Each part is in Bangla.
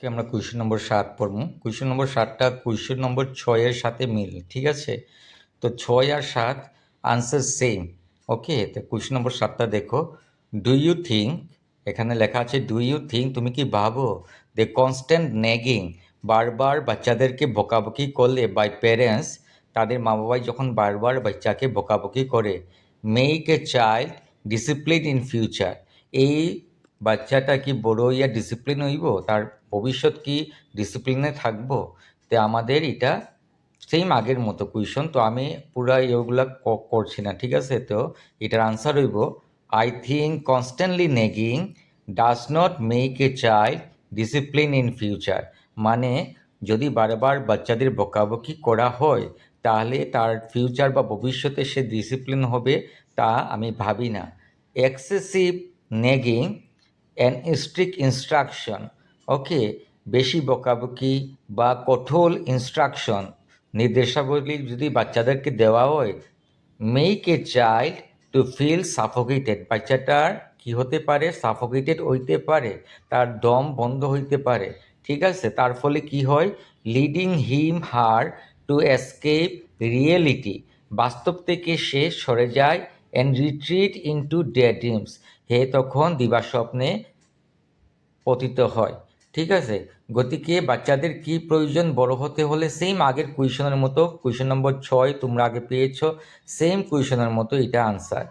আমরা কোয়েশ্চেন নম্বর 7 পড়ব। কোয়েশ্চেন নম্বর 7টা কোয়েশ্চেন নম্বর 6-এর সাথে মিল, ঠিক আছে? তো 6 আর 7 আনসার সেম। ওকে, তো কোয়েশ্চেন নম্বর 7টা দেখো। ডু ইউ থিঙ্ক, এখানে লেখা আছে ডু ইউ থিঙ্ক, তুমি কি ভাবো দ্য কনস্ট্যান্ট নেগিং, বারবার বাচ্চাদেরকে বকাবকি করলে বাই প্যারেন্টস, তাদের মা বাবাই যখন বারবার বাচ্চাকে বকাবকি করে, make a child discipline in future, এই বাচ্চাটা কি বড় হইয়া ডিসিপ্লিন হইব, তার ভবিষ্যৎ কি ডিসিপ্লিনে থাকবো? তো আমাদের এটা সেম আগের মতো কুয়েশন, তো আমি পুরা এগুলা করছি না, ঠিক আছে? তো এটার আনসার হইব I think constantly nagging does not make a child discipline in future. মানে যদি বারবার বাচ্চাদের বকাবকি করা হয় তাহলে তার ফিউচার বা ভবিষ্যতে সে ডিসিপ্লিন হবে, তা আমি ভাবি না। এক্সেসিভ নেগিং অ্যান্ড স্ট্রিক্ট ইনস্ট্রাকশন, ওকে, বেশি বকাবকি বা কঠোর ইনস্ট্রাকশন, নির্দেশাবলী যদি বাচ্চাদেরকে দেওয়া হয়, make a child to feel suffocated, বাচ্চাটার কি হতে পারে? সাফোকেটেড হইতে পারে, তার দম বন্ধ হইতে পারে, ঠিক আছে? তার ফলে কি হয়? Leading him her to escape reality, বাস্তব থেকে সে সরে যায়, and retreat into day dreams, হে তখন দিবাস্বপ্নে পতিত হয়, ঠিক আছে? গতিকে বাচ্চাদের কি প্রয়োজন বড় হতে হলে? সেম আগের কুয়েশনের মতো, কুয়েশন নম্বর 6 তোমরা আগে পেয়েছ, সেম কুয়েশনের মতো এটা answer.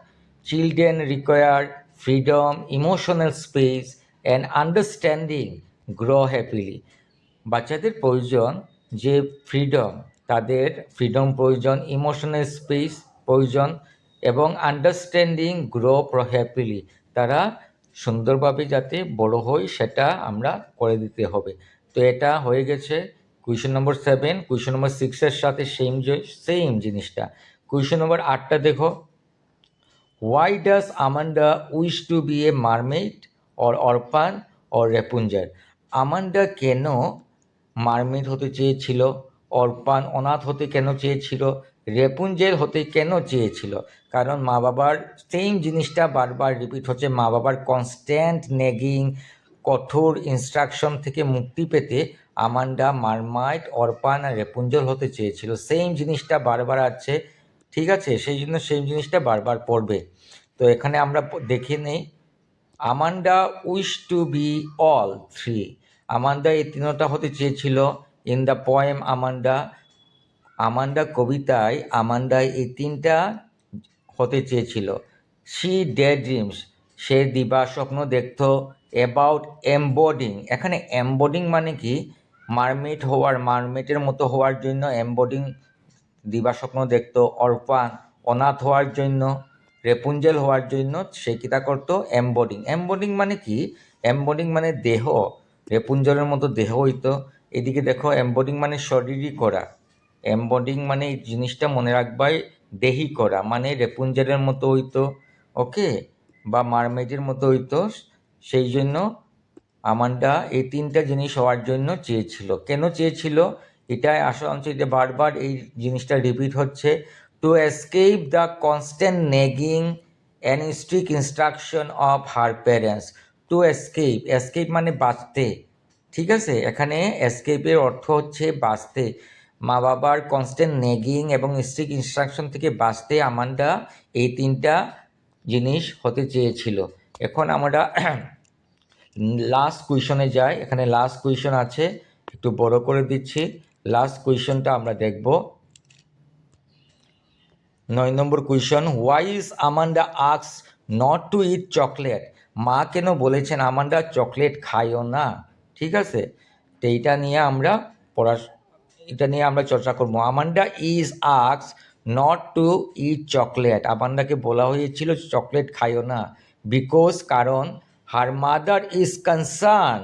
Children require freedom, emotional space and understanding grow happily, বাচ্চাদের প্রয়োজন যে ফ্রিডম, তাদের ফ্রিডম প্রয়োজন, ইমোশনাল স্পেস প্রয়োজন এবং আন্ডারস্ট্যান্ডিং গ্রো হ্যাপিলি, তারা সুন্দরভাবে যাতে বড় হয় সেটা আমরা করে দিতে হবে। তো এটা হয়ে গেছে কুয়েশন নম্বর 7। কুয়েশন নম্বর 6-এর সাথে সেম জিনিসটা। কুয়েশন নম্বর 8টা দেখো। Why does Amanda wish to be a mermaid or orphan or Rapunzel, Amanda কেন মারমেড হতে চেয়েছিল, অরফান অনাথ হতে কেন চেয়েছিল, রেপুঞ্জের হতে কেন চেয়েছিল? কারণ মা বাবার সেম জিনিসটা বারবার রিপিট হচ্ছে, মা বাবার কনস্ট্যান্ট নেগিং, কঠোর ইনস্ট্রাকশন থেকে মুক্তি পেতে আমান্ডা মারমাইট, অরফান আর রেপুঞ্জল হতে চেয়েছিল। সেম জিনিসটা বারবার আছে, ঠিক আছে? সেই জন্য সেম জিনিসটা বারবার পড়বে। তো এখানে আমরা দেখে নেই, Amanda wish to be all three, Amanda এই তিনটা হতে চেয়েছিল। In the poem Amanda, Amanda কবিতায় আমান্ডা এই তিনটা হতে চেয়েছিল। শি ডে ড্রিমস, সে দিবা স্বপ্ন দেখত। অ্যাবাউট এমবডিং, এখানে এমবডিং মানে কি? মারমেড হওয়ার, মারমেডের মতো হওয়ার জন্য এমবডিং দিবা স্বপ্ন দেখত। অরফান, অনাথ হওয়ার জন্য। রেপুঞ্জেল হওয়ার জন্য সে কিতা করতো? এমবডিং। এমবডিং মানে কি? এমবডিং মানে দেহ, রেপুঞ্জলের মতো দেহ হইতো। এদিকে দেখো, এমবডিং মানে শরীরই করা, এমবডিং মানে এই জিনিসটা মনে রাখবাই, দেহি করা, মানে রেপুঞ্জলের মতো হইতো, ওকে, বা মারমেডের মতো হইতো। সেই জন্য আমান্ডা এই তিনটা জিনিস হওয়ার জন্য চেয়েছিল। কেন চেয়েছিল? এটাই আসল অংশ, যে বারবার এই জিনিসটা রিপিট হচ্ছে। To escape the constant nagging and strict instruction of her parents. To escape, escape মানে বাঁচতে, ঠিক আছে? এখানে এসকেপের অর্থ হচ্ছে বাঁচতে, মা বাবার কনস্ট্যান্ট নেগিং এবং স্ট্রিক্ট ইনস্ট্রাকশন থেকে বাঁচতে আমান্ডা এই তিনটা জিনিস হতে চেয়েছিল। এখন আমরা লাস্ট কুয়েশনে যাই। এখানে লাস্ট কুয়েশন আছে, একটু বড় করে দিচ্ছি। লাস্ট কুয়েশনটা আমরা দেখব। 9 number question, why is Amanda asks not to eat chocolate, মা কেন বলেছেন আমান্ডা চকলেট খাইও না, ঠিক আছে? তো এইটা নিয়ে আমরা এটা নিয়ে আমরা চর্চা করব। Amanda is asks not to eat chocolate, আমান্ডাকে বলা হয়েছিল চকলেট খাইও না। বিকজ, কারণ, হার মাদার ইজ কনসার্ন,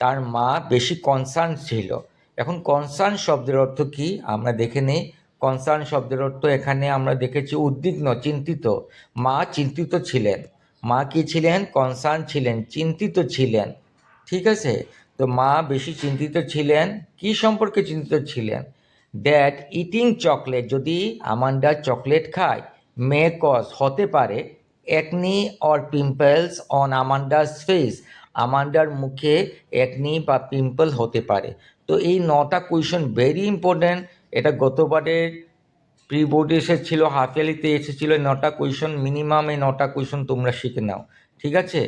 তার মা বেশি কনসার্ন ছিল। এখন কনসার্ন শব্দের অর্থ কি আমরা দেখে নিই। কনসার্ন শব্দের অর্থ এখানে আমরা দেখেছি উদ্বিগ্ন, চিন্তিত। মা চিন্তিত ছিলেন। মা কি ছিলেন? কনসার্ন ছিলেন, চিন্তিত ছিলেন, ঠিক আছে? তো মা বেশি চিন্তিত ছিলেন। কি সম্পর্কে চিন্তিত ছিলেন? দ্যাট ইটিং চকলেট, যদি আমান্ডা চকলেট খায়, মে কজ হতে পারে, acne or pimples on Amanda's face, আমাদের মুখে একনি বা পিম্পল হতে পারে। তো এই 9টা কোয়েশন ভেরি ইম্পর্ট্যান্ট। এটা গতবারের প্রি বোর্ডে এসেছিল, হাফ ইয়ারলিতে এসেছিল। 9টা কোয়েশন মিনিমাম, এই 9টা কোয়েশন তোমরা শিখে নাও, ঠিক আছে?